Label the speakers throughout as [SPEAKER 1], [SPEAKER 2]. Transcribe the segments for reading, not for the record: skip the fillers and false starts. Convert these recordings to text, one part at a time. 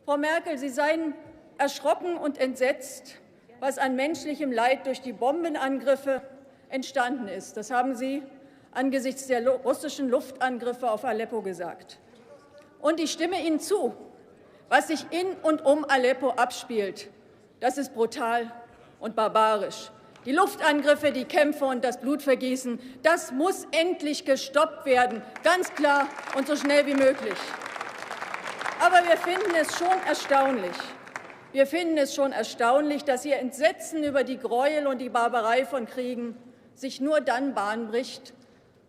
[SPEAKER 1] Frau Merkel, Sie seien erschrocken und entsetzt, was an menschlichem Leid durch die Bombenangriffe entstanden ist. Das haben Sie angesichts der russischen Luftangriffe auf Aleppo gesagt. Und ich stimme Ihnen zu, was sich in und um Aleppo abspielt, das ist brutal und barbarisch. Die Luftangriffe, die Kämpfe und das Blutvergießen, das muss endlich gestoppt werden, ganz klar und so schnell wie möglich. Aber wir finden es schon erstaunlich. Wir finden es schon erstaunlich, dass Ihr Entsetzen über die Gräuel und die Barbarei von Kriegen sich nur dann Bahn bricht,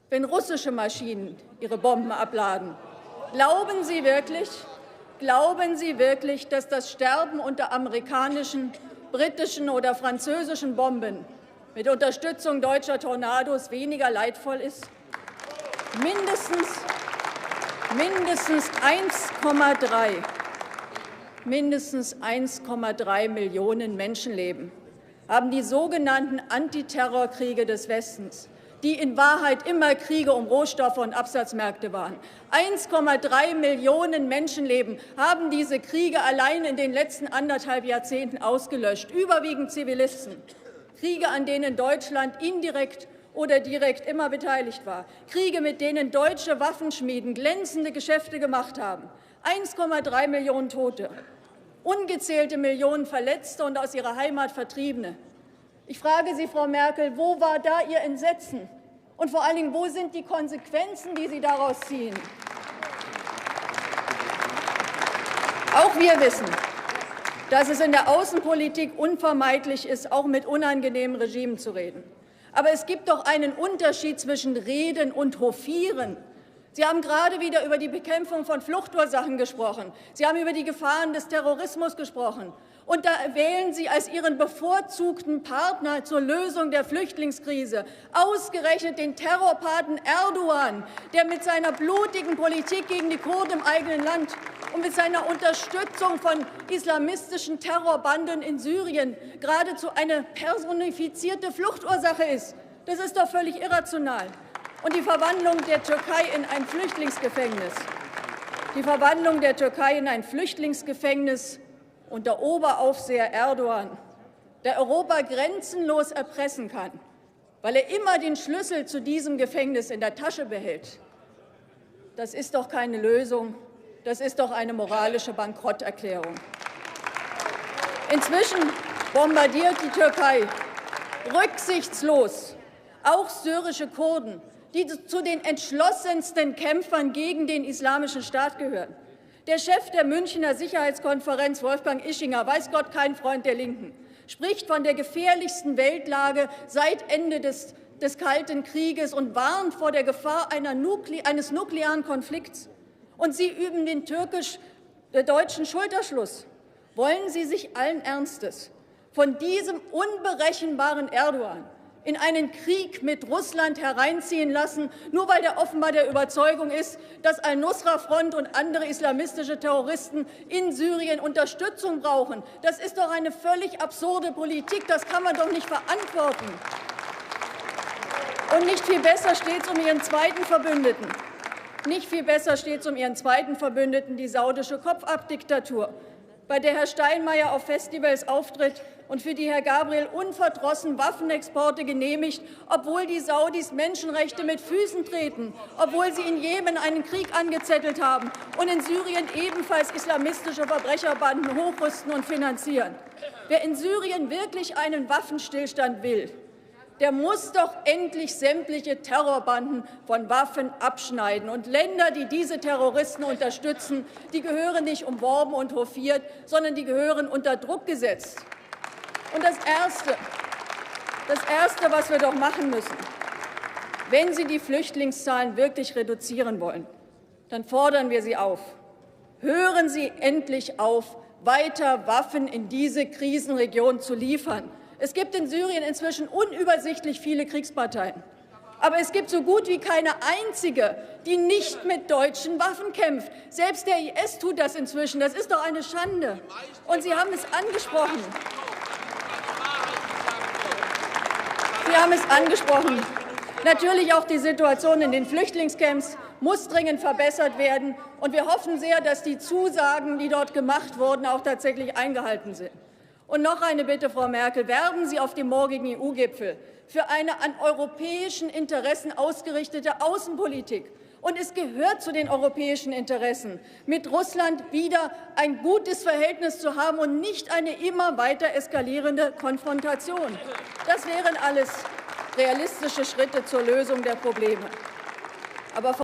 [SPEAKER 1] wenn russische Maschinen ihre Bomben abladen. Glauben Sie wirklich, dass das Sterben unter amerikanischen, britischen oder französischen Bomben mit Unterstützung deutscher Tornados weniger leidvoll ist? Mindestens 1,3 Millionen Menschenleben haben die sogenannten Antiterrorkriege des Westens, die in Wahrheit immer Kriege um Rohstoffe und Absatzmärkte waren. 1,3 Millionen Menschenleben haben diese Kriege allein in den letzten 1,5 Jahrzehnten ausgelöscht, überwiegend Zivilisten. Kriege, an denen Deutschland indirekt oder direkt immer beteiligt war. Kriege, mit denen deutsche Waffenschmieden glänzende Geschäfte gemacht haben. 1,3 Millionen Tote, ungezählte Millionen Verletzte und aus ihrer Heimat Vertriebene. Ich frage Sie, Frau Merkel, wo war da Ihr Entsetzen? Und vor allen Dingen, wo sind die Konsequenzen, die Sie daraus ziehen? Auch wir wissen, dass es in der Außenpolitik unvermeidlich ist, auch mit unangenehmen Regimen zu reden. Aber es gibt doch einen Unterschied zwischen Reden und Hofieren. Sie haben gerade wieder über die Bekämpfung von Fluchtursachen gesprochen. Sie haben über die Gefahren des Terrorismus gesprochen. Und da wählen Sie als Ihren bevorzugten Partner zur Lösung der Flüchtlingskrise ausgerechnet den Terrorpaten Erdogan, der mit seiner blutigen Politik gegen die Kurden im eigenen Land und mit seiner Unterstützung von islamistischen Terrorbanden in Syrien geradezu eine personifizierte Fluchtursache ist. Das ist doch völlig irrational. Und die Verwandlung der Türkei in ein Flüchtlingsgefängnis, unter Oberaufseher Erdogan, der Europa grenzenlos erpressen kann, weil er immer den Schlüssel zu diesem Gefängnis in der Tasche behält, das ist doch keine Lösung, das ist doch eine moralische Bankrotterklärung. Inzwischen bombardiert die Türkei rücksichtslos auch syrische Kurden, die zu den entschlossensten Kämpfern gegen den Islamischen Staat gehören. Der Chef der Münchner Sicherheitskonferenz, Wolfgang Ischinger, weiß Gott kein Freund der Linken, spricht von der gefährlichsten Weltlage seit Ende des Kalten Krieges und warnt vor der Gefahr eines nuklearen Konflikts. Und Sie üben den türkisch-deutschen Schulterschluss. Wollen Sie sich allen Ernstes von diesem unberechenbaren Erdogan in einen Krieg mit Russland hereinziehen lassen, nur weil der offenbar der Überzeugung ist, dass Al-Nusra-Front und andere islamistische Terroristen in Syrien Unterstützung brauchen? Das ist doch eine völlig absurde Politik. Das kann man doch nicht verantworten. Und nicht viel besser steht es um Ihren zweiten Verbündeten. Nicht viel besser steht es um Ihren zweiten Verbündeten, die saudische Kopfabdiktatur, bei der Herr Steinmeier auf Festivals auftritt und für die Herr Gabriel unverdrossen Waffenexporte genehmigt, obwohl die Saudis Menschenrechte mit Füßen treten, obwohl sie in Jemen einen Krieg angezettelt haben und in Syrien ebenfalls islamistische Verbrecherbanden hochrüsten und finanzieren. Wer in Syrien wirklich einen Waffenstillstand will, der muss doch endlich sämtliche Terrorbanden von Waffen abschneiden. Und Länder, die diese Terroristen unterstützen, die gehören nicht umworben und hofiert, sondern die gehören unter Druck gesetzt. Und das Erste, was wir doch machen müssen, wenn Sie die Flüchtlingszahlen wirklich reduzieren wollen, dann fordern wir Sie auf. Hören Sie endlich auf, weiter Waffen in diese Krisenregion zu liefern. Es gibt in Syrien inzwischen unübersichtlich viele Kriegsparteien. Aber es gibt so gut wie keine einzige, die nicht mit deutschen Waffen kämpft. Selbst der IS tut das inzwischen. Das ist doch eine Schande. Und Sie haben es angesprochen. Natürlich auch die Situation in den Flüchtlingscamps muss dringend verbessert werden. Und wir hoffen sehr, dass die Zusagen, die dort gemacht wurden, auch tatsächlich eingehalten sind. Und noch eine Bitte, Frau Merkel. Werben Sie auf dem morgigen EU-Gipfel für eine an europäischen Interessen ausgerichtete Außenpolitik. Und es gehört zu den europäischen Interessen, mit Russland wieder ein gutes Verhältnis zu haben und nicht eine immer weiter eskalierende Konfrontation. Das wären alles realistische Schritte zur Lösung der Probleme. Aber